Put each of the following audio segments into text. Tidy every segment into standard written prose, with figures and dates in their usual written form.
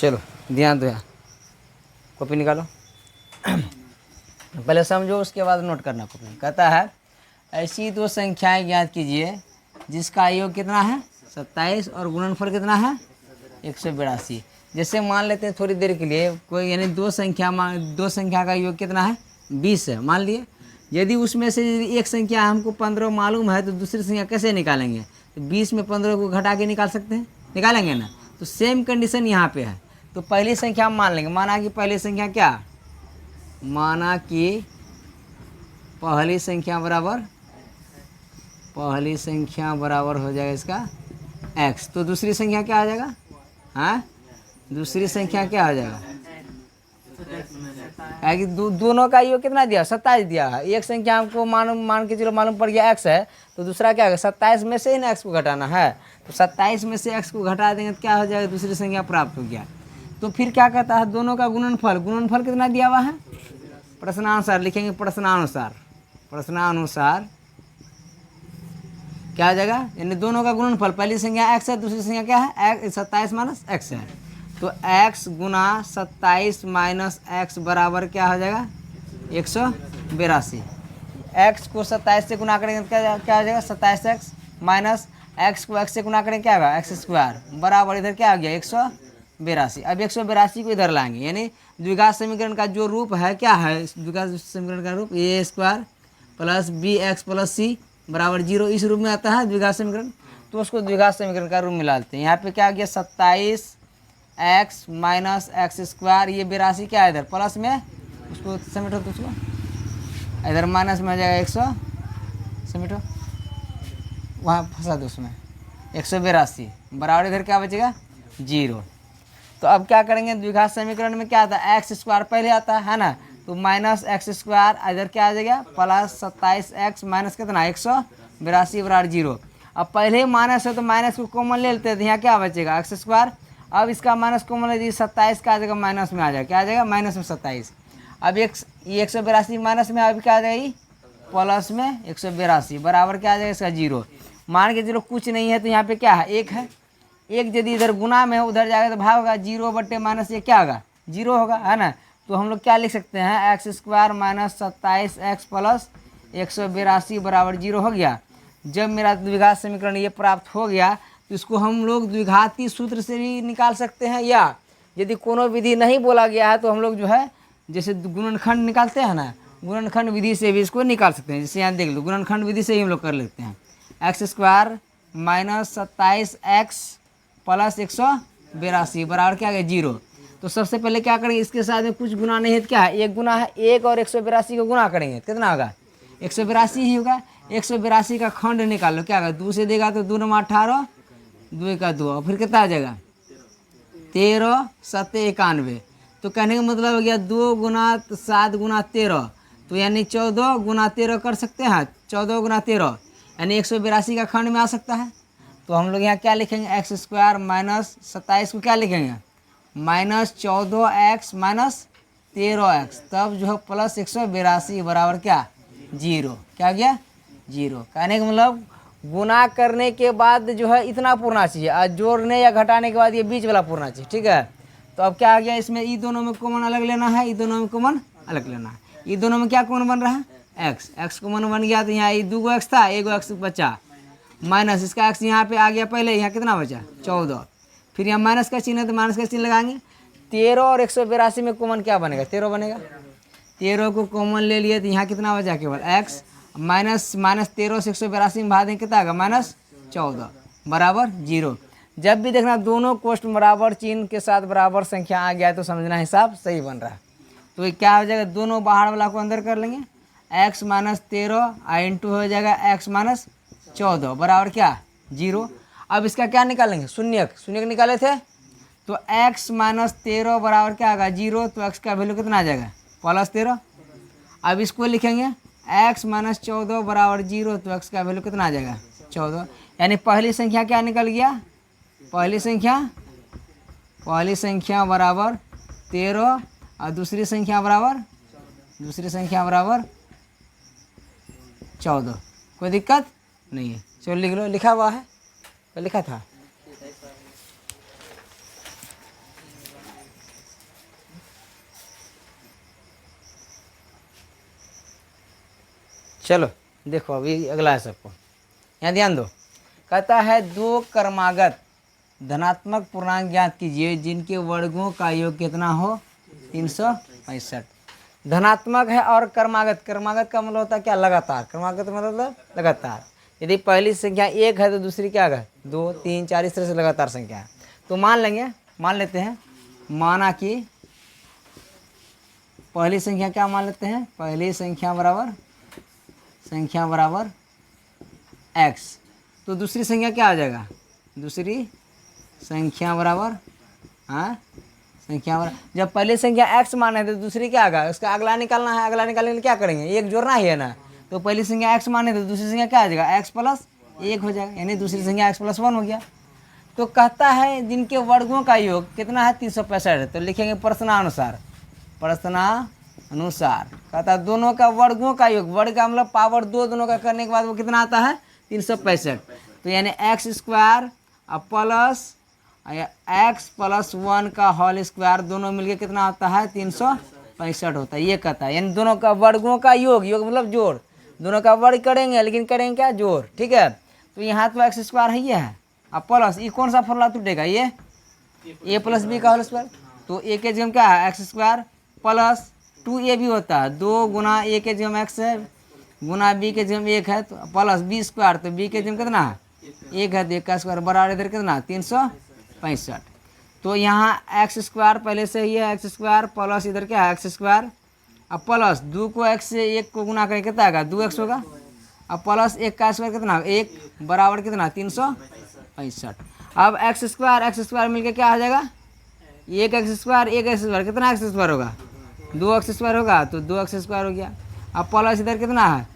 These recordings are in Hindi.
चलो ध्यान दो यार, कॉपी निकालो। पहले समझो, उसके बाद नोट करना कॉपी। कहता है ऐसी दो संख्याएं ज्ञात कीजिए जिसका योग कितना है 27 और गुणनफल कितना है 182। जैसे मान लेते हैं थोड़ी देर के लिए कोई, यानी दो संख्या का योग कितना है 20 है मान लिए। यदि उसमें से एक संख्या हमको 15 मालूम है तो दूसरी संख्या कैसे निकालेंगे? तो 20 में 15 को घटा के निकाल सकते हैं, निकालेंगे ना। तो सेम कंडीशन यहाँ पे है। तो पहली संख्या हम मान लेंगे, माना कि पहली संख्या क्या, माना कि पहली संख्या बराबर हो जाएगा इसका x। तो दूसरी संख्या क्या आ जाएगा? हाँ, दूसरी संख्या क्या आ जाएगा? कि दोनों का योग कितना दिया 27 दिया है। एक संख्या हमको मान के चलो मालूम पड़ गया x है, तो दूसरा क्या है 27 में से ही ना x को घटाना है। तो 27 में से x को घटा देंगे तो क्या हो जाएगा, दूसरी संख्या प्राप्त हो गया। तो फिर क्या कहता है, दोनों का गुणनफल कितना दिया हुआ है? प्रश्नानुसार लिखेंगे, प्रश्नानुसार क्या आ जाएगा, यानी दोनों का गुणनफल, पहली संख्या x है, दूसरी संख्या क्या है 27 माइनस x है। तो x गुना 27 माइनस x बराबर क्या हो जाएगा 182। x को 27 से गुना करेंगे तो क्या हो जाएगा 27x माइनस x को x से गुना करेंगे क्या होगा x² बराबर इधर क्या हो गया 182। अब 182 को इधर लाएंगे, यानी द्विघात समीकरण का जो रूप है क्या है, द्विघात समीकरण का रूप a² plus bx plus c बराबर 0, इस रूप में आता है द्विघात समीकरण। तो उसको द्विघात समीकरण का रूप में डालते हैं। यहाँ पे क्या आ गया 27x माइनस x², ये 82 क्या है इधर प्लस में, उसको समेटो, तो उसको इधर माइनस में आ जाएगा 100, समेटो वहाँ फंसा दो उसमें 182 बराबर इधर क्या बचेगा 0। तो अब क्या करेंगे, द्विघात समीकरण में क्या आता है x² पहले आता है ना, तो माइनस x² इधर क्या आ जाएगा प्लस 27x माइनस कितना 182 बराबर 0। अब पहले माइनस है तो माइनस को कॉमन ले लेते हैं, तो यहाँ क्या बचेगा x²। अब इसका माइनस कॉमन ले लीजिए, 27 का आ जाएगा माइनस में आ जाएगा, क्या आ जाएगा माइनस में 27। अब ये 182 माइनस में अभी क्या आ जाएगी प्लस में 182 बराबर क्या आ जाएगा इसका 0। मान के चलो कुछ नहीं है तो यहाँ पे क्या है एक है, एक यदि इधर गुना में है उधर जाएगा तो भाग होगा 0 बटे माइनस ये क्या होगा 0 होगा, है ना। तो हम लोग क्या लिख सकते हैं x² माइनस 27x प्लस 182 बराबर 0 हो गया। जब मेरा द्विघात समीकरण ये प्राप्त हो गया तो इसको हम लोग द्विघाती सूत्र से भी निकाल सकते हैं, या यदि कोनो विधि नहीं बोला गया है तो हम लोग जो है जैसे गुणनखंड निकालते हैं ना, गुणनखंड विधि से भी इसको निकाल सकते हैं। जैसे यहाँ देख लो, गुणनखंड विधि से ही हम लोग कर लेते हैं। x² माइनस 27x प्लस 182 बराबर क्या है 0। तो सबसे पहले क्या करेंगे, इसके साथ में कुछ गुना नहीं है तो क्या है एक गुना है, एक और 182 को गुना करेंगे कितना होगा 182 ही होगा। 182 का खंड निकालो, क्या होगा 2 से देगा तो 2 9 18, 2 का 2, और फिर कितना आ जाएगा 13 7 91। तो कहने का मतलब हो गया 2 गुना 7 गुना 13, तो यानी 14 गुना 13 कर सकते हैं, 14 गुना 13 यानी 182 का खंड में आ सकता है। तो हम लोग यहाँ क्या लिखेंगे x² माइनस 27 को क्या लिखेंगे माइनस 14x माइनस 13x, तब जो है प्लस 182 बराबर क्या 0, क्या गया 0। कहने का मतलब गुना करने के बाद जो है इतना पूरना चाहिए, और जोड़ने या घटाने के बाद ये बीच वाला पूरना चाहिए, ठीक है। तो अब क्या आ गया इसमें, ई दोनों में कॉमन अलग लेना है, ई दोनों में कॉमन अलग लेना है। ई दोनों में क्या कॉमन बन रहा है x कॉमन बन गया, तो यहाँ ये 2 x था, 1 x बचा, माइनस इसका x यहाँ पे आ गया पहले, यहाँ कितना बचा 14, फिर यहाँ माइनस का चिन्ह है तो माइनस का चिन्ह लगाएंगे। 13 और 182 में कॉमन क्या बनेगा 13 बनेगा, 13 को कॉमन ले लिए तो यहाँ कितना बचा केवल x, माइनस 13 से 182 में भाग देंगे कितना आएगा -14 बराबर 0। जब भी देखना दोनों कोष्ठ बराबर चिन्ह के साथ बराबर संख्या आ गया तो समझना हिसाब सही बन रहा है। तो ये क्या हो जाएगा, दोनों बाहर वाला को अंदर कर लेंगे, x माइनस 13 इंटू हो जाएगा x माइनस 14 बराबर क्या 0। अब इसका क्या निकालेंगे शून्यक निकाले थे, तो x माइनस 13 बराबर क्या आएगा 0, तो x का वैल्यू कितना आ जाएगा +13। अब इसको लिखेंगे x माइनस 14 बराबर 0, तो x का वैल्यू कितना आ जाएगा 14। यानी पहली संख्या क्या निकल गया, पहली संख्या बराबर 13 और दूसरी संख्या बराबर 14। कोई दिक्कत नहीं है, चलो लिख लो, लिखा हुआ है लिखा था। चलो देखो अभी अगला है सबको, यहाँ ध्यान दो। कहता है दो क्रमागत धनात्मक पूर्णांक ज्ञात कीजिए जिनके वर्गों का योग कितना हो 365। धनात्मक है और क्रमागत, क्रमागत का मतलब होता है क्या, लगातार। क्रमागत मतलब लगातार। यदि पहली संख्या 1 है तो दूसरी क्या है 2 3 4, इस तरह से लगातार संख्या है। तो मान लेते हैं, माना कि पहली संख्या क्या मान लेते हैं, पहली संख्या बराबर x, तो दूसरी संख्या क्या आ जाएगा, दूसरी संख्या बराबर जब पहली संख्या x माने तो दूसरी क्या आएगा, उसका अगला निकालना है। अगला निकालने के लिए क्या करेंगे, एक जोड़ना ही है ना। तो पहली संख्या x माने तो दूसरी संख्या क्या आ जाएगा, x प्लस 1 हो जाएगा, यानी दूसरी संख्या x प्लस 1 हो गया। तो कहता है जिनके वर्गों का योग कितना है 365, तो लिखेंगे प्रश्नानुसार। कहता है दोनों का वर्गों का योग, वर्ग का मतलब पावर 2 दोनों का करने के बाद वो कितना आता है 365। तो यानी x square plus x plus 1 का होल स्क्वायर दोनों मिलके कितना होता है 365 होता है। ये कहता है यानी दोनों का वर्गों का योग, योग मतलब जोड़, दोनों का वर्ग करेंगे लेकिन करेंगे क्या, जोड़। ठीक है, तो यहाँ तो x स्क्वायर है, ये है। अब प्लस ये कौन सा फॉर्मूला टूटेगा, ये a प्लस बी का होल स्क्वायर। तो a के जगह क्या है x स्क्वायर प्लस 2ab होता है, 2 गुना a के जगह x है गुना b के जगह 1 है, तो प्लस b स्क्वायर, तो b के जगह कितना है 1 है, तो 1 का स्क्वायर बराबर इधर कितना 365। तो यहाँ एक्स स्क्वायर पहले से ही है, एक्स स्क्वायर प्लस इधर क्या है एक्स स्क्वायर, अब प्लस 2 को x से 1 को गुना करें कितना आएगा 2x होगा, अब प्लस 1 का स्क्वायर कितना 1 बराबर कितना 365। अब एक्स स्क्वायर मिलके क्या आ जाएगा, 1x स्क्वायर कितना एक्स स्क्वायर होगा 2x स्क्वायर होगा, तो 2x स्क्वायर हो गया। अब प्लस इधर कितना है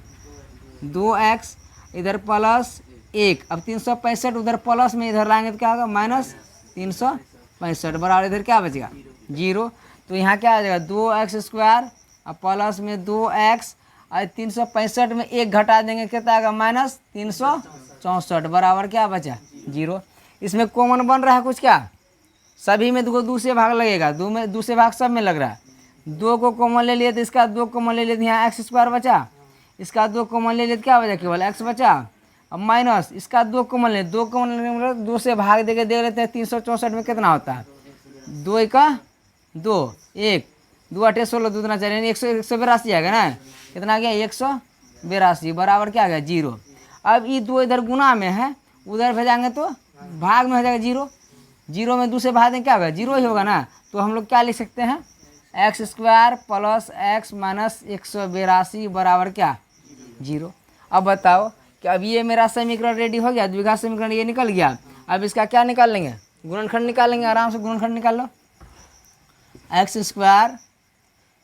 2x, इधर प्लस 1, अब 365 उधर प्लस में इधर लाएंगे तो क्या होगा माइनस 365 बराबर इधर क्या बचेगा 0। तो यहाँ क्या आ जाएगा 2x स्क्वायर अब प्लस में 2x और 365 में 1 घटा देंगे कितना आएगा माइनस 364 बराबर क्या बचा 0। इसमें कॉमन बन रहा है कुछ क्या, सभी में दूसरे भाग लगेगा, दूसरे भाग सब में लग रहा है। 2 को कॉमन ले लिए तो इसका 2 कॉमन ले लिए तो यहाँ एक्स स्क्वायर बचा, इसका 2 कॉमन ले लिए तो क्या बचा केवल x बचा। अब माइनस इसका 2 कॉमन ले, 2 कॉमन लेने मतलब 2 से भाग देके देख लेते हैं 364 में कितना होता है 2 का 2 1 2 8 16 2 4 यानी 182 आएगा ना, कितना आ गया 182 बराबर क्या आ गया 0। अब ये 2 इधर गुना में है, उधर भेजाएंगे तो भाग में हो जाएगा 0, 0 में 2 से भाग देंगे क्या होगा 0 ही होगा ना। तो हम लोग क्या लिख सकते हैं x square plus x minus 182 बराबर क्या 0। अब बताओ कि अब ये मेरा समीकरण रेडी हो गया, द्विघात समीकरण ये निकल गया। अब इसका क्या निकाल लेंगे, गुणनखंड निकाल लेंगे, आराम से गुणनखंड निकाल लो। X square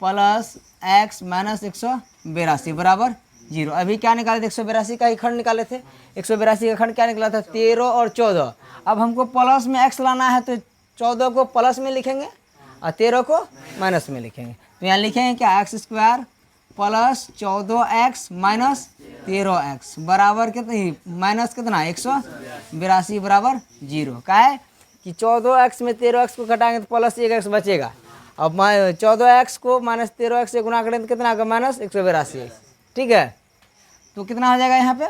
plus x minus 182 बराबर 0। अभी क्या निकाले थे 182 का ही खंड निकाले थे, 182 का खंड क्या निकला था 13 और 14। अब हमको प्लस में एक्स लाना है तो 14 को प्लस में लिखेंगे और 13 को माइनस में लिखेंगे। तो यहाँ लिखेंगे क्या x square plus 14x minus 13x बराबर कितनी माइनस कितना 182 बराबर 0। का है कि 14x में 13x को घटाएंगे तो प्लस 1x बचेगा। अब 14x को माइनस 13x से गुना करें तो कितना होगा माइनस 182। ठीक है, तो कितना हो जाएगा यहाँ पे,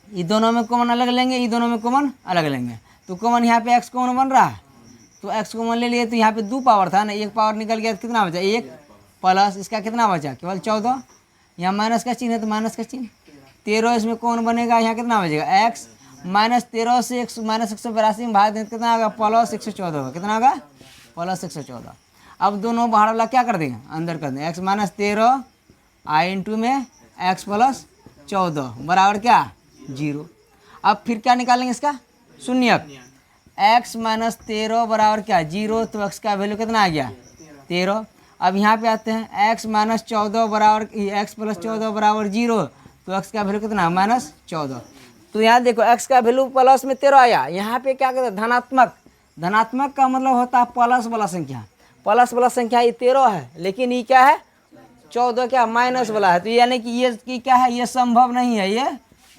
ये दोनों में कॉमन अलग लेंगे, ये दोनों में कॉमन अलग लेंगे, तो कॉमन यहाँ पे x कॉमन बन रहा है, तो x कॉमन ले लिए तो यहाँ पे 2 पावर था ना, 1 पावर निकल गया तो कितना बचा 1 प्लस इसका कितना बचा केवल 14, यहाँ माइनस का चिन्ह है तो माइनस का चिन्ह 13 इसमें कौन बनेगा, यहाँ कितना बचेगा x माइनस 13 से माइनस 182 में भाग दें कितना होगा प्लस 114 होगा, कितना होगा प्लस 114। अब दोनों बाहर वाला क्या कर देंगे अंदर कर देंगे, x माइनस 13 आई इंटू में x प्लस 14 बराबर क्या 0। अब फिर क्या निकालेंगे इसका शून्यक, x माइनस 13 बराबर क्या 0, तो x का वैल्यू कितना आ गया 13। अब यहाँ पे आते हैं x माइनस 14 बराबर x प्लस 14 बराबर 0, तो x का वैल्यू कितना माइनस 14। तो यहाँ देखो x का वैल्यू प्लस में 13 आया, यहाँ पे क्या कहते हैं धनात्मक, धनात्मक का मतलब होता है प्लस वाला संख्या, प्लस वाला संख्या ये 13 है, लेकिन ये क्या है 14 क्या माइनस वाला है, तो यानी कि ये की क्या है ये संभव नहीं है, ये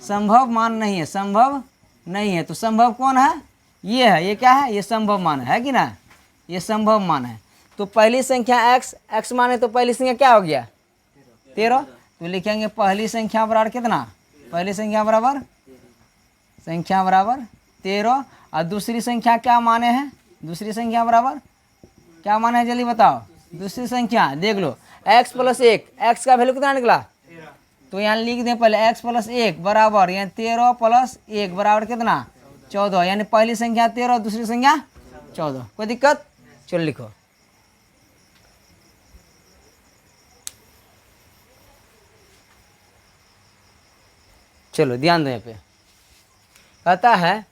संभव मान नहीं है, संभव नहीं है। तो संभव कौन है ये है, ये क्या है ये संभव मान है कि ना, ये संभव मान है। तो पहली संख्या x माने तो पहली संख्या क्या हो गया 13, तो लिखेंगे पहली संख्या बराबर कितना, पहली संख्या बराबर 13 और दूसरी संख्या क्या माने हैं, दूसरी संख्या बराबर क्या माने हैं जल्दी बताओ। दूसरी संख्या देख लो x + 1, x का वैल्यू कितना निकला, तो यहाँ लिख दें पहले x + 1 बराबर यानी 13 + 1 बराबर कितना 14, यानी पहली संख्या 13 दूसरी संख्या 14। कोई दिक्कत, चलो लिखो। चलो ध्यान दो यहाँ पे, कहता है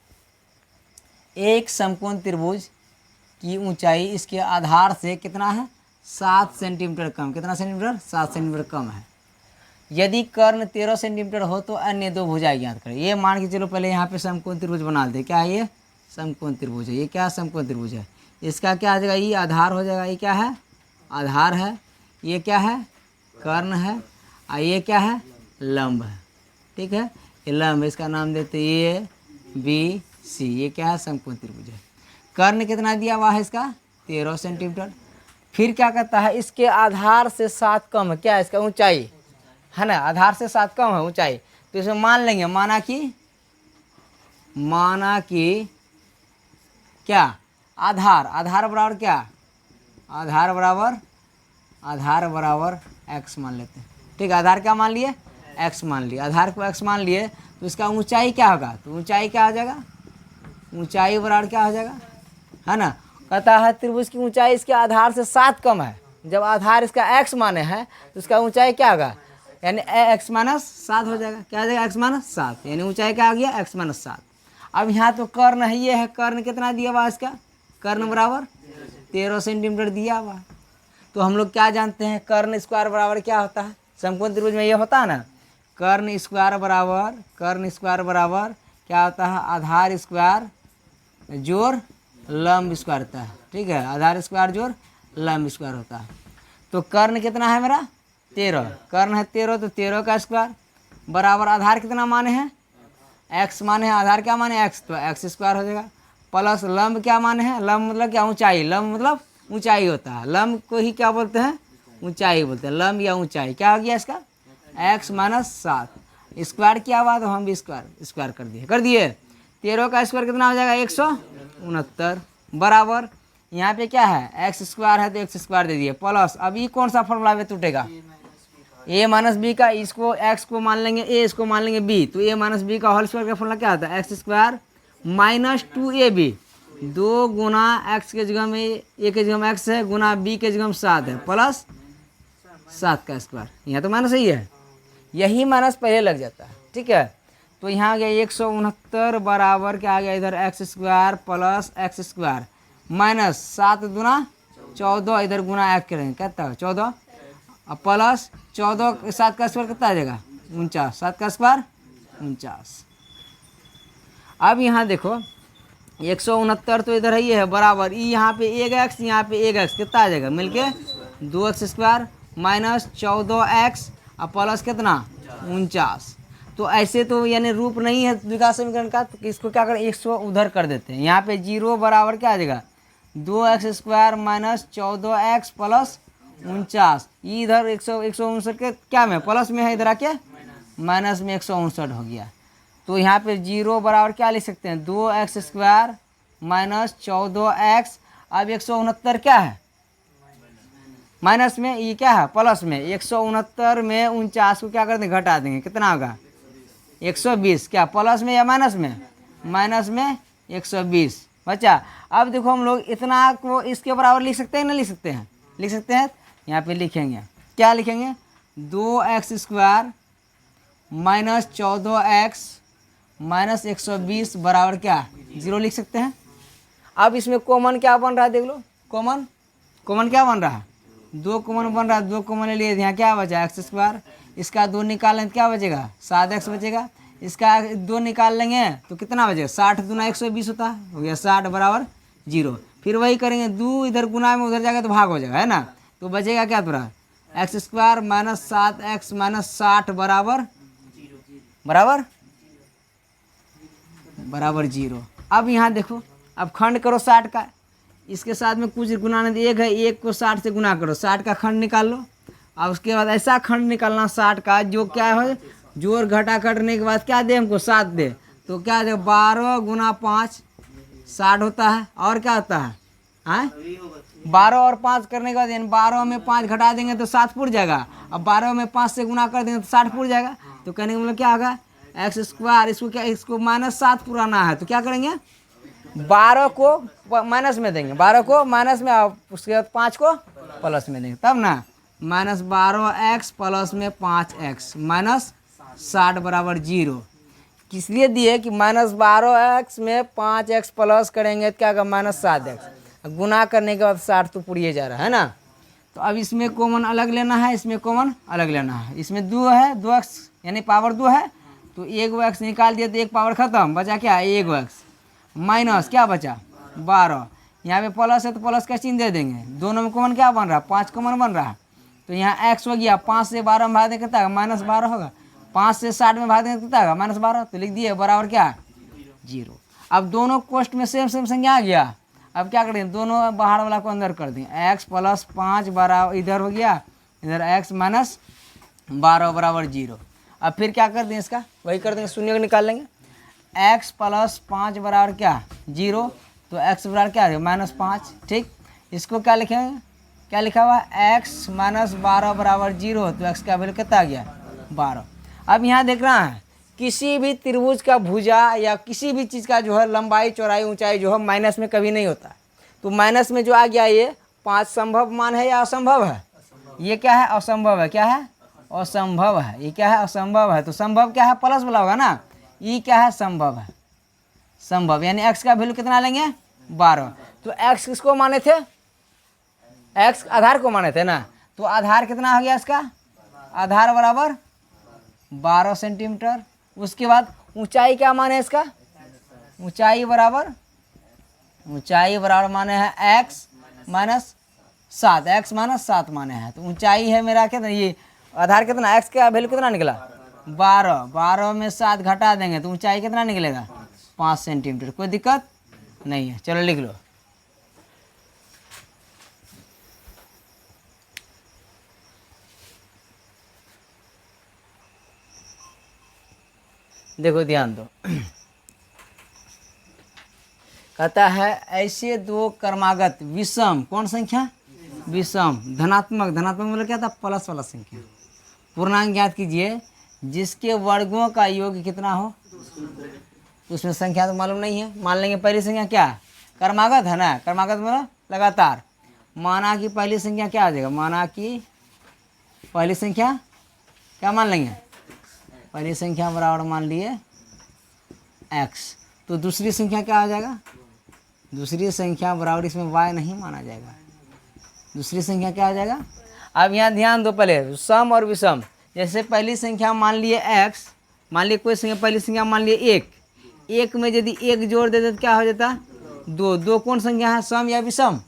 एक समकोण त्रिभुज की ऊंचाई इसके आधार से कितना है 7 सेंटीमीटर कम, कितना सेंटीमीटर 7 सेंटीमीटर कम है। यदि कर्ण 13 सेंटीमीटर हो तो अन्य दो भुजाएं ज्ञात करें। ये मान के चलो पहले यहाँ पे समकोण त्रिभुज बना दे। क्या है ये, समकोण त्रिभुज है। ये क्या समकोण त्रिभुज है, इसका क्या आ जाएगा, ये आधार हो जाएगा। ये क्या है, आधार है। ये क्या है, कर्ण है। और ये क्या है, लंब है। ठीक है, ये लंब है, इसका नाम देते ए बी सी। ये क्या है, समकोण त्रिभुज है। कर्ण कितना दिया हुआ है इसका 13 सेंटीमीटर। फिर क्या कहता है, इसके आधार से 7 कम है। क्या है, इसका ऊंचाई है ना, आधार से 7 कम है ऊंचाई। तो इसमें मान लेंगे, माना कि क्या, आधार, आधार बराबर क्या, आधार बराबर x मान लेते हैं। ठीक है, आधार क्या मान लिए, x मान लिए। आधार को x मान लिए तो इसका ऊंचाई क्या होगा, तो ऊंचाई क्या आ जाएगा, ऊंचाई बराबर क्या हो जाएगा, है ना। कहता है त्रिभुज की ऊंचाई इसके आधार से 7 कम है। जब आधार इसका x माने है तो इसका ऊंचाई क्या होगा, यानी x - 7 हो जाएगा। क्या आ जाएगा, x - 7, यानी ऊंचाई क्या आ गया, x - 7। अब यहाँ तो कर्ण है, ये है कर्ण कितना दिया हुआ इसका, कर्ण बराबर 13 सेंटीमीटर दिया हुआ। तो हम लोग क्या जानते हैं, कर्ण स्क्वायर बराबर क्या होता है, समकोण त्रिभुज में ये होता है ना, कर्ण स्क्वायर बराबर क्या होता है, आधार स्क्वायर जोड़ लंब स्क्वायर होता है। ठीक है, आधार स्क्वायर जोड़ लंब स्क्वायर होता है। तो कर्ण कितना है मेरा 13, कर्ण है 13, तो 13 का स्क्वायर बराबर आधार कितना माने हैं, x माने हैं, आधार क्या माने x, तो x स्क्वायर हो जाएगा। प्लस लंब क्या माने हैं, लंब मतलब क्या, ऊंचाई। लंब मतलब ऊंचाई होता है, लंब को ही क्या बोलते हैं, ऊंचाई बोलते हैं। लंब या ऊंचाई क्या हो गया इसका, x - 7। स्क्वायर किया हुआ तो हम भी स्क्वायर कर दिए। 13 का स्क्वायर कितना हो जाएगा 169 बराबर यहाँ पे क्या है, x स्क्वायर है तो x स्क्वायर दे दिए। प्लस अब ये कौन सा फॉर्मूला में टूटेगा, a - b का, इसको x को मान लेंगे a, इसको मान लेंगे b। तो a - b का होल स्क्वायर का फॉर्मूला क्या होता है, x स्क्वायर - 2ab। 2 गुना x के जगह में a के जगह में x है, गुना b के जगह में 7 है, प्लस 7 का स्क्वायर। यहाँ तो माइनस ही है, यही माइनस पहले लग जाता है। ठीक है, तो यहाँ आ गया 169 बराबर क्या आ गया, इधर x square plus x square minus 7 दूना 14, इधर गुना 1 करेंगे कितना है 14, और प्लस 14 7 का स्क्वायर कितना आ जाएगा 49, 7 का स्क्वायर 49। अब यहाँ देखो 169 तो इधर ही है बराबर, ये यहाँ पे 1x, यहाँ पे 1x कितना आ जाएगा मिलके 2x स्क्वायर माइनस 14x और प्लस कितना 49। तो ऐसे तो यानी रूप नहीं है द्विघात समीकरण का, तो इसको क्या करें 100 उधर कर देते हैं। यहाँ पे 0 बराबर क्या आ जाएगा 2x square minus 14x plus 49। इधर 159 के क्या में प्लस में है, इधर आके माइनस में 159 हो गया। तो यहाँ पे 0 बराबर क्या लिख सकते हैं 2x स्क्वायर माइनस 14x। अब 169 क्या है माइनस में, ये क्या है प्लस में। 169 में 49 को क्या कर देंगे घटा देंगे, कितना होगा 120। क्या प्लस में या माइनस में, माइनस में 120 बचा। अब देखो हम लोग इतना को इसके बराबर लिख सकते हैं ना, लिख सकते हैं, लिख सकते हैं। यहाँ पे लिखेंगे क्या लिखेंगे 2x square minus 14x minus 120 बराबर क्या 0 लिख सकते हैं। अब इसमें कॉमन क्या बन रहा है देख लो, कॉमन क्या बन रहा है 2 कॉमन बन रहा है। 2 कॉमन ले लिए, यहाँ क्या बचा x स्क्वायर, इसका 2 निकालें तो क्या बचेगा 7x बचेगा। इसका 2 निकाल लेंगे तो कितना बचेगा 60 दूना 120 होता है, हो गया 60 बराबर 0। फिर वही करेंगे 2 इधर गुना में उधर जाएगा तो भाग हो जाएगा, है ना। तो बचेगा क्या पूरा x square minus 7x minus 60 बराबर 0। अब यहाँ देखो, अब खंड करो 60 का, इसके साथ में कुछ गुना नहीं, 1 है, 1 को 60 से गुना करो, 60 का खंड निकाल लो। अब उसके बाद ऐसा खंड निकालना 60 का जो क्या हो, जोड़ घटा करने के बाद क्या दे हमको 7 दे। तो क्या दे 12 गुना 5 60 होता है। और क्या होता है, हाँ 12 और 5 करने के बाद यानी 12 में 5 घटा देंगे तो 7 पुर जाएगा। अब 12 में 5 से गुना कर देंगे तो 60 पुर जाएगा। तो कहने का मतलब क्या होगा, एक्स स्क्वायर, इसको क्या, इसको -7 पुराना है तो क्या करेंगे 12 को माइनस में देंगे, 12 को माइनस में, उसके बाद 5 को प्लस में देंगे, तब ना -12x प्लस में 5x -60 बराबर 0। किस लिए दिए कि -12x में 5x प्लस करेंगे तो क्या होगा -7x, गुना करने के बाद 60 तो पुड़िए जा रहा है ना। तो अब इसमें कॉमन अलग लेना है, इसमें कॉमन अलग लेना है। इसमें 2 है, 2x यानी पावर 2 है तो 1x निकाल दिया तो 1 पावर खत्म, बचा क्या 1x माइनस क्या बचा 12। यहाँ पे प्लस है तो प्लस का चिन्ह दे देंगे, दोनों में कॉमन क्या बन रहा है 5 कॉमन बन रहा है। तो यहाँ x हो गया, 5 से 12 में भाग देंगे कितना -12 होगा, 5 से 60 में भाग देंगे कितना होगा -12। तो लिख दिए बराबर क्या 0। अब दोनों कोष्ट में सेम सेम संख्या आ गया। अब क्या करें, दोनों बाहर वाला को अंदर कर दें, x + 5 बराबर इधर हो गया, इधर x - 12 बराबर 0। अब फिर क्या कर दें, इसका वही कर देंगे, शून्य को निकाल लेंगे। x + 5 बराबर क्या 0, तो x बराबर क्या है -5। ठीक, इसको क्या लिखेंगे, क्या लिखा हुआ x - 12 बराबर 0, तो x का वैल्यू कितना आ गया 12। अब यहाँ देख रहा है किसी भी त्रिभुज का भुजा या किसी भी चीज़ का जो है लंबाई चौड़ाई ऊंचाई जो है माइनस में कभी नहीं होता। तो माइनस में जो आ गया ये 5 संभव मान है या असंभव है, ये क्या है असंभव है, क्या है असंभव है, ये क्या है असंभव है। तो संभव क्या है प्लस वाला होगा ना, ये क्या है संभव है, संभव यानी x का वैल्यू कितना लेंगे 12। तो x किसको माने थे, x आधार को माने थे ना, तो आधार कितना हो गया इसका, आधार बराबर 12 सेंटीमीटर। उसके बाद ऊंचाई क्या माने इसका, ऊंचाई बराबर माने है x - 7, x - 7 माने है। तो ऊंचाई है मेरा कितना, ये आधार कितना, x का वैल्यू कितना निकला 12, 12 में 7 घटा देंगे तो ऊंचाई कितना निकलेगा 5 सेंटीमीटर। कोई दिक्कत नहीं है, चलो लिख लो। देखो ध्यान दो, कहता है ऐसे दो क्रमागत विषम, कौन संख्या विषम, धनात्मक, धनात्मक मतलब क्या था प्लस वाला संख्या, पूर्णांक ज्ञात कीजिए जिसके वर्गों का योग कितना हो। तो उसमें संख्या तो मालूम नहीं है, मान लेंगे पहली संख्या क्या क्रमागत है ना, क्रमागत मतलब लगातार। माना कि पहली संख्या क्या आ जाएगा, माना कि पहली संख्या क्या मान लेंगे, पहली संख्या बराबर मान लिए x। तो दूसरी संख्या क्या आ जाएगा, दूसरी संख्या बराबर, इसमें y नहीं माना जाएगा, दूसरी संख्या क्या आ जाएगा। अब यहाँ ध्यान दो, पहले सम और विषम, जैसे पहली संख्या मान लिए x, मान लिए कोई संख्या पहली संख्या मान लिए 1, 1 में यदि 1 जोड़ देते तो क्या हो जाता 2, 2 कौन संख्या है सम या विषम,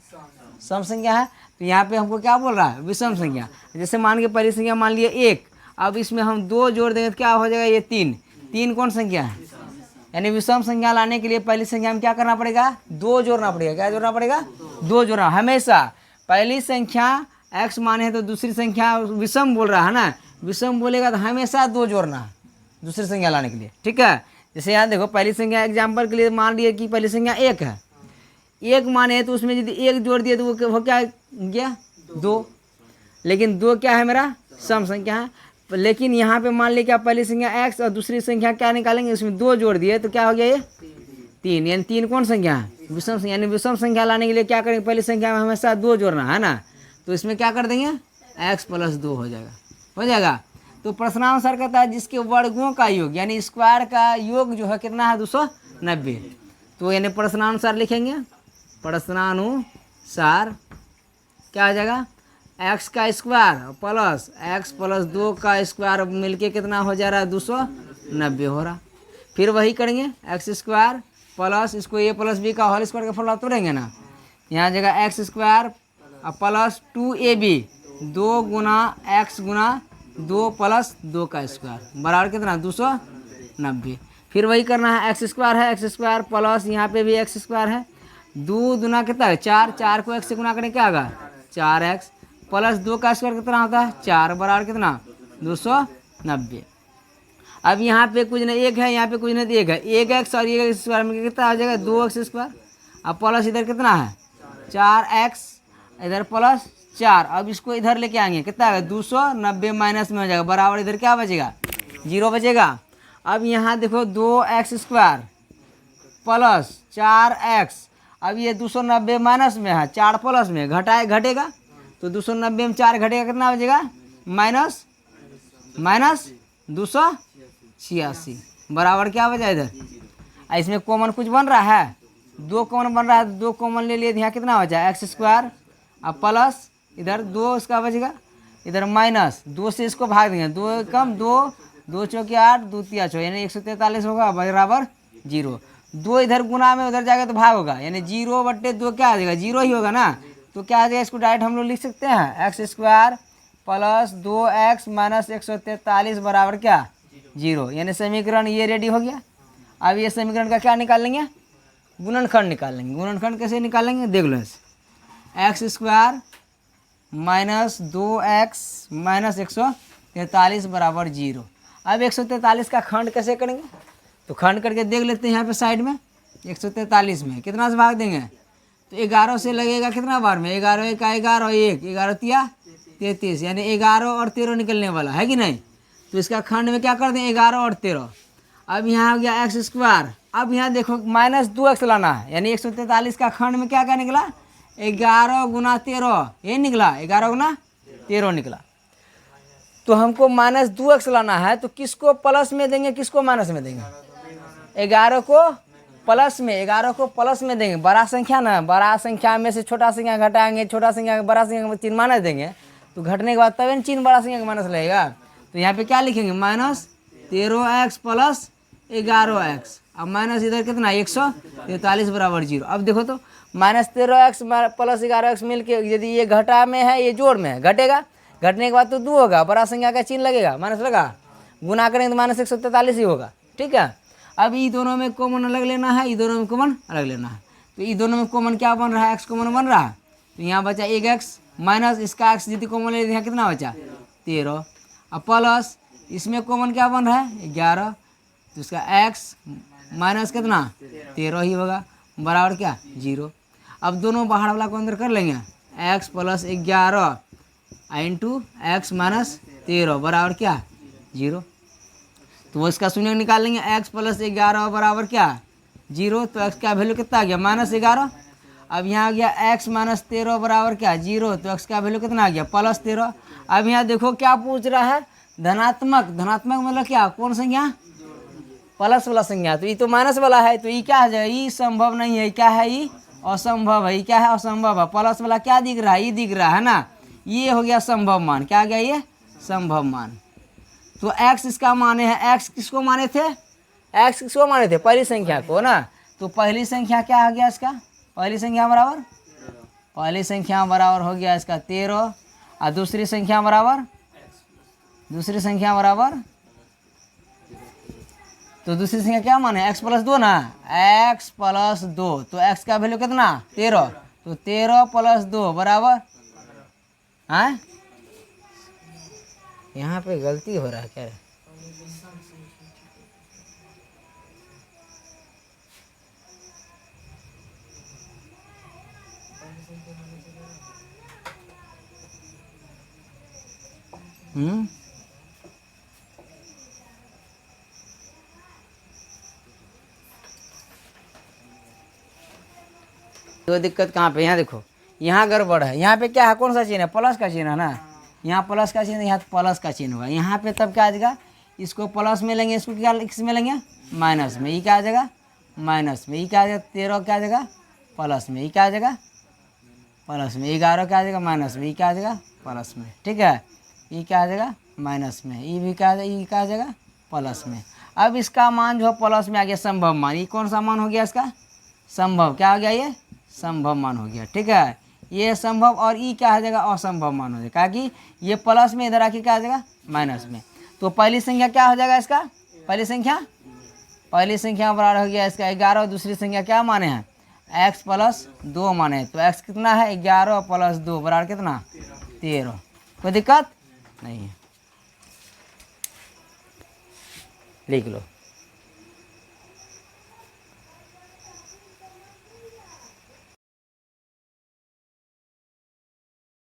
सम संख्या है। तो यहाँ पे हमको क्या बोल रहा है विषम संख्या। जैसे मान के पहली संख्या मान लिए 1, अब इसमें हम 2 जोड़ देंगे तो क्या हो जाएगा ये 3, 3 कौन संख्या है, यानी विषम संख्या लाने के लिए पहली संख्या में क्या करना पड़ेगा 2 जोड़ना पड़ेगा। क्या जोड़ना पड़ेगा 2 जोड़ना, हमेशा पहली संख्या x माने है तो दूसरी संख्या विषम बोल रहा है ना, विषम बोलेगा तो हमेशा 2 जोड़ना है दूसरी संख्या लाने के लिए, ठीक है। जैसे यहाँ देखो पहली संख्या एग्जाम्पल के लिए मान लिए कि पहली संख्या 1 है, 1 माने तो उसमें यदि 1 जोड़ दिए तो वो क्या गया 2, लेकिन 2 क्या है मेरा सम संख्या है। लेकिन यहाँ पे मान लिया क्या पहली संख्या x और दूसरी संख्या क्या निकालेंगे, उसमें 2 जोड़ दिए तो क्या हो गया ये 3, यानी 3 कौन संख्या है विषम संख्या। यानी विषम संख्या लाने के लिए क्या करेंगे पहली संख्या में हमेशा 2 जोड़ना है ना, तो इसमें क्या कर देंगे x + 2 हो जाएगा, हो जाएगा। तो प्रश्नानुसार कहता है जिसके वर्गों का योग यानी स्क्वायर का योग जो है कितना है 290। तो यानी प्रश्नानुसार लिखेंगे, प्रश्नानुसार क्या आ जाएगा x का स्क्वायर प्लस x + 2 का स्क्वायर मिलके कितना हो जा रहा है 290 हो रहा। फिर वही करेंगे x² प्लस इसको a + b का होल स्क्वायर का फॉर्मूला तोड़ेंगे ना, यहाँ जगह x² प्लस 2ab 2 गुना x गुना 2 + 2 का स्क्वायर बराबर कितना 290। फिर वही करना है x² है, x² प्लस यहाँ पे भी x² है, 2 दूना कितना है 4, 4 को x से गुना करें क्या होगा 4x प्लस 2 का स्क्वायर कितना होता है 4 बराबर कितना 290। अब यहाँ पे कुछ नहीं एक है, यहाँ पे कुछ नहीं तो एक है, एक एक्स और एक स्क्वायर में कितना आ जाएगा 2x स्क्वायर। अब प्लस इधर कितना है 4x, इधर प्लस 4। अब इसको इधर लेके आएंगे कितना आएगा 290 माइनस में हो जाएगा बराबर इधर क्या बचेगा 0 बचेगा। अब यहाँ देखो 2x स्क्वायर प्लस 4x, अब ये 290 माइनस में है 4 प्लस में घटेगा तो 290 में 4 घटेगा कितना बचेगा माइनस 286 बराबर क्या बचा इधर। इसमें कॉमन कुछ बन रहा है 2 कॉमन बन रहा है, 2 कॉमन ले लिए यहाँ कितना बचा एक्स स्क्वायर, अब प्लस इधर 2 इसका बचेगा, इधर माइनस 2 से इसको भाग देंगे 2 कम 2 चौके 8 2 तिया 6 यानी 143 होगा बराबर 0। 2 इधर गुना में उधर जाएगा तो भाग होगा यानी 0/2 क्या आ जाएगा 0 ही होगा ना। तो क्या आ जाएगा इसको डायरेक्ट हम लोग लिख सकते हैं x square plus 2x minus 143 बराबर क्या 0, यानी समीकरण ये रेडी हो गया। अब ये समीकरण का क्या निकाल लेंगे गुणनखंड निकाल लेंगे। गुणनखंड कैसे निकालेंगे देख लो, x square minus 2x minus 143 बराबर 0। अब 143 का खंड कैसे करेंगे तो खंड करके देख लेते हैं यहाँ पे साइड में 143 में कितना से भाग देंगे तो 11 से लगेगा कितना बार में 11 का 11 1 11 तिया 33 यानी 11 और 13 निकलने वाला है कि नहीं। तो इसका खंड में क्या कर दें 11 और 13। अब यहाँ हो गया एक्स स्क्वायर, अब यहाँ देखो माइनस 2x लाना है यानी 143 का खंड में क्या क्या निकला 11 गुना 13 ये निकला 11 गुना 13 निकला। तो हमको माइनस 2x लाना है तो किसको प्लस में देंगे किसको माइनस में देंगे 11 को प्लस में 11 को प्लस में देंगे। बड़ा संख्या ना बड़ा संख्या में से छोटा संख्या घटाएंगे, छोटा संख्या बड़ा संख्या में चिन्ह माइनस देंगे तो घटने के बाद तब चिन्ह बड़ा संख्या का माइनस लगेगा। तो यहाँ पे क्या लिखेंगे माइनस 13x प्लस 11x, अब माइनस इधर कितना 143 बराबर 0। अब देखो तो माइनस 13x प्लस 11x मिल के यदि ये घटा में है ये जोड़ में है घटेगा, घटने के बाद तो 2 होगा बड़ा संख्या का चिन्ह लगेगा माइनस लगा, गुना करेंगे तो माइनस 143 ही होगा। ठीक है, अब ये दोनों में कॉमन अलग लेना है, ये दोनों में कॉमन अलग लेना है। तो ये दोनों में कॉमन क्या बन रहा है एक्स कॉमन बन रहा है तो यहाँ बचा 1x माइनस इसका एक्स यदि कॉमन ले यहाँ कितना बचा 13, अब प्लस इसमें कॉमन क्या बन रहा है 11 तो इसका x माइनस कितना 13 ही होगा बराबर क्या 0। अब दोनों बाहर वाला को अंदर कर लेंगे x plus 11 into x minus 13 बराबर क्या 0। तो वो इसका शून्य निकाल लेंगे x प्लस 11 बराबर क्या 0। तो x का वैल्यू कितना आ गया माइनस 11। अब यहाँ आ गया x माइनस 13 बराबर क्या 0, तो x का वैल्यू कितना आ गया प्लस 13। अब यहाँ देखो क्या पूछ रहा है धनात्मक, धनात्मक मतलब क्या कौन संख्या प्लस वाला संख्या, तो ये तो माइनस वाला है तो ये क्या है ये संभव नहीं है, क्या है ये असंभव है, ये क्या है असंभव है। प्लस वाला क्या दिख रहा है ये दिख रहा है ना, ये हो गया संभव मान, क्या आ गया ये संभव मान। तो x इसका माने है, x किसको माने थे x किसको माने थे पहली संख्या को ना। तो पहली संख्या क्या आ गया इसका पहली संख्या बराबर हो गया इसका 13 और दूसरी संख्या बराबर तो दूसरी संख्या क्या माने x प्लस 2 ना, x प्लस 2 तो x का वैल्यू कितना 13 तो 13 प्लस 2 बराबर है। यहाँ पे गलती हो रहा है क्या तो दिक्कत कहाँ पे यहाँ देखो यहाँ गड़बड़ है, यहाँ पे क्या है कौन सा चिन्ह है प्लस का चिन्ह है ना, यहाँ प्लस का चिन्ह यहाँ प्लस का चिन्ह होगा। यहाँ पे तब क्या आ जाएगा इसको प्लस में लेंगे इसको क्या किस में लेंगे माइनस में, ये क्या आ जाएगा माइनस में, ये क्या आ जाएगा 13 क्या आ जाएगा प्लस में, ये क्या आ जाएगा प्लस में, 11 क्या आ जाएगा माइनस में, ये क्या आ जाएगा प्लस में। ठीक है, ये क्या आ जाएगा माइनस में, ये भी क्या ये क्या आ जाएगा प्लस में। अब इसका मान जो प्लस में आ गया संभव मान, ये कौन सा मान हो गया इसका संभव, क्या हो गया ये संभव मान हो गया। ठीक है, ये संभव और ई क्या हो जाएगा असंभव मान हो जाएगा, कि ये प्लस में इधर आके क्या आ जाएगा माइनस में। तो पहली संख्या क्या हो जाएगा इसका पहली संख्या बराबर हो गया इसका 11 और दूसरी संख्या क्या माने हैं x प्लस 2 माने, तो x कितना है 11 प्लस 2 बराबर कितना 13। कोई दिक्कत नहीं है, लिख लो।